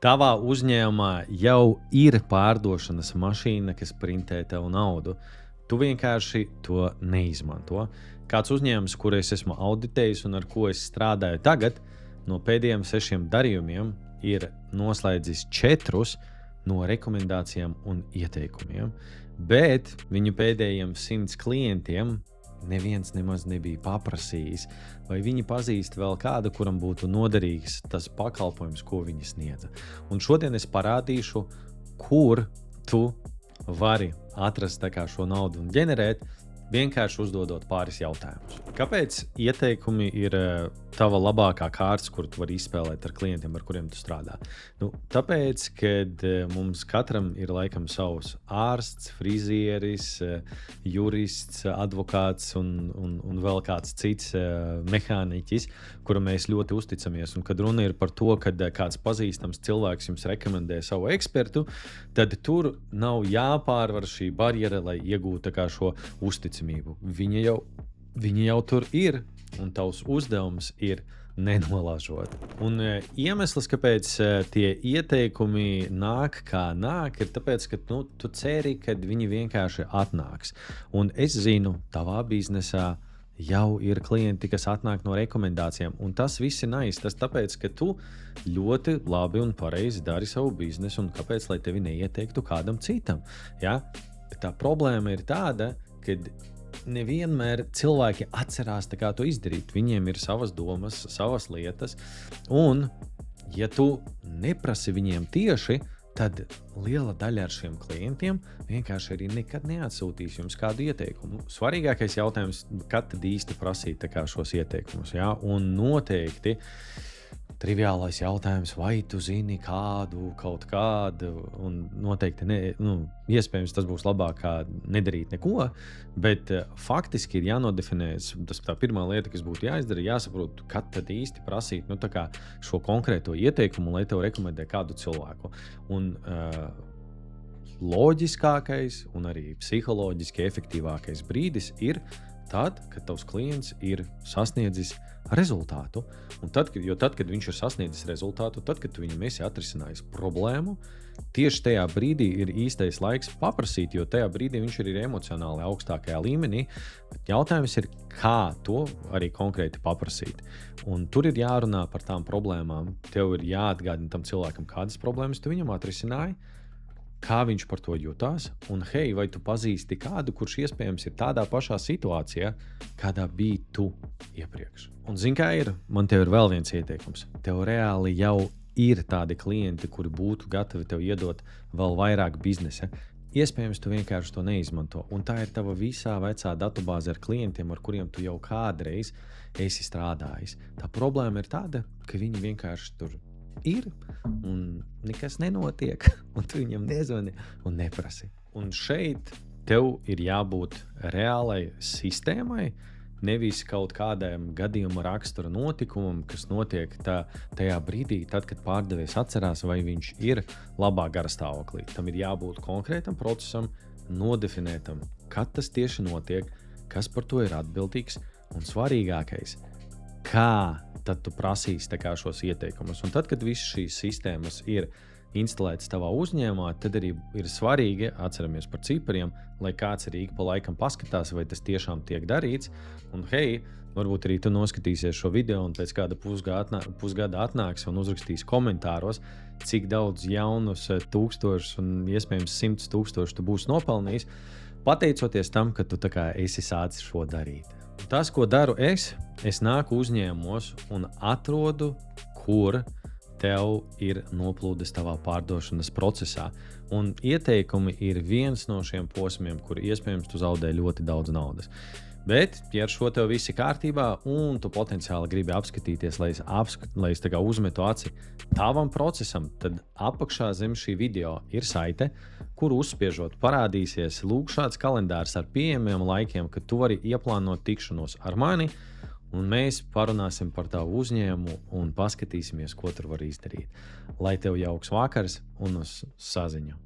Tavā uzņēmumā jau ir pārdošanas mašīna, kas printē tev naudu. Tu vienkārši to neizmanto. Kāds uzņēmums, kur es esmu auditējis un ar ko es strādāju tagad, no pēdējiem 6 darījumiem ir noslēdzis 4 no rekomendācijām un ieteikumiem. Bet viņu pēdējiem 100 klientiem neviens nemaz nebija paprasījis, vai viņi pazīst vēl kādu, kuram būtu noderīgs tas pakalpojums, ko viņi sniedza. Un šodien es parādīšu, kur tu vari atrast šo naudu un ģenerēt, vienkārši uzdodot pāris jautājumus. Kāpēc ieteikumi ir tava labākā kārta, kur tu vari izspēlēt ar klientiem, ar kuriem tu strādā? Tāpēc, kad mums katram ir laikam savs ārsts, frizieris, jurists, advokāts un vēl kāds cits mehāniķis, kuram mēs ļoti uzticamies. Un kad runa ir par to, kad kāds pazīstams cilvēks jums rekomendē savu ekspertu, tad tur nav jāpārvar šī barjera, lai iegūtu šo uzticamību. Viņa jau tur ir, un tavs uzdevums ir nenolāžot. Un iemesls, kāpēc tie ieteikumi nāk kā nāk, ir tāpēc, ka tu ceri, ka viņi vienkārši atnāks. Un es zinu, tavā biznesā jau ir klienti, kas atnāk no rekomendācijām, un tas viss ir nice. Tas tāpēc, ka tu ļoti labi un pareizi dari savu biznesu, un kāpēc, lai tevi neieteiktu kādam citam. Ja? Bet tā problēma ir tāda, ka nevienmēr cilvēki atcerās to izdarīt. Viņiem ir savas domas, savas lietas, un ja tu neprasi viņiem tieši, tad liela daļa ar šiem klientiem vienkārši arī nekad neatsūtīs jums kādu ieteikumu. Svarīgākais jautājums, kad tad īsti prasīt šos ieteikumus, ja? Un noteikti triviālais jautājums, vai tu zini kaut kādu, un noteikti iespējams tas būs labāk kā nedarīt neko, bet faktiski ir jānodefinē, tas tā pirmā lieta, kas būtu jāizdara, jāsaprot, kad tad īsti prasīt šo konkrēto ieteikumu, lai tev rekomendē kādu cilvēku. Un loģiskākais un arī psiholoģiski efektīvākais brīdis ir tad, kad tavs klients ir sasniedzis rezultātu. Un tad, kad viņš ir sasniedzis rezultātu, tad, kad tu viņam esi atrisinājis problēmu, tieši tajā brīdī ir īstais laiks paprasīt, jo tajā brīdī viņš ir emocionāli augstākajā līmenī. Bet jautājums ir, kā to arī konkrēti paprasīt. Un tur ir jārunā par tām problēmām. Tev ir jāatgādina tam cilvēkam, kādas problēmas tu viņam atrisināji, kā viņš par to jutās, un hei, vai tu pazīsti kādu, kurš iespējams ir tādā pašā situācijā, kādā bija tu iepriekš. Un zini, kā ir? Man tev ir vēl viens ieteikums. Tev reāli jau ir tādi klienti, kuri būtu gatavi tev iedot vēl vairāk biznesa. Iespējams, tu vienkārši to neizmanto. Un tā ir tava visā vecā datubāze ar klientiem, ar kuriem tu jau kādreiz esi strādājis. Tā problēma ir tāda, ka viņi vienkārši tur ir, un nekas nenotiek, un tu viņam nezvani un neprasi. Un šeit tev ir jābūt reālai sistēmai, nevis kaut kādam gadījuma rakstura notikumam, kas notiek tajā brīdī, tad, kad pārdevējs atcerās, vai viņš ir labā garastāvoklī. Tam ir jābūt konkrētam procesam, nodefinētam, kad tas tieši notiek, kas par to ir atbildīgs, un svarīgākais, kā tad tu prasīsi šos ieteikumus. Un tad, kad visas šīs sistēmas ir instalētas tavā uzņēmumā, tad arī ir svarīgi, atceramies par cipariem, lai kāds arī ik pa laikam paskatās, vai tas tiešām tiek darīts. Un hei, varbūt arī tu noskatīsies šo video un pēc kāda pusgada atnāks un uzrakstīs komentāros, cik daudz jaunus tūkstošus un iespējams 100 000 tu būsi nopelnījis, pateicoties tam, ka tu esi sācis šo darīt. Tas, ko daru es nāku uzņēmumos un atrodu, kur tev ir noplūdes tavā pārdošanas procesā. Un ieteikumi ir viens no šiem posmiem, kur iespējams tu zaudē ļoti daudz naudas. Bet, ja ar šo tev viss ir kārtībā un tu potenciāli gribi apskatīties, lai es uzmetu aci tavam procesam, tad apakšā zem šī video ir saite, kur uzspiežot parādīsies šāds kalendārs ar pieejamiem laikiem, kad tu vari ieplānot tikšanos ar mani, un mēs parunāsim par tavu uzņēmumu un paskatīsimies, ko tur var izdarīt. Lai tev jauks vakars un uz saziņu!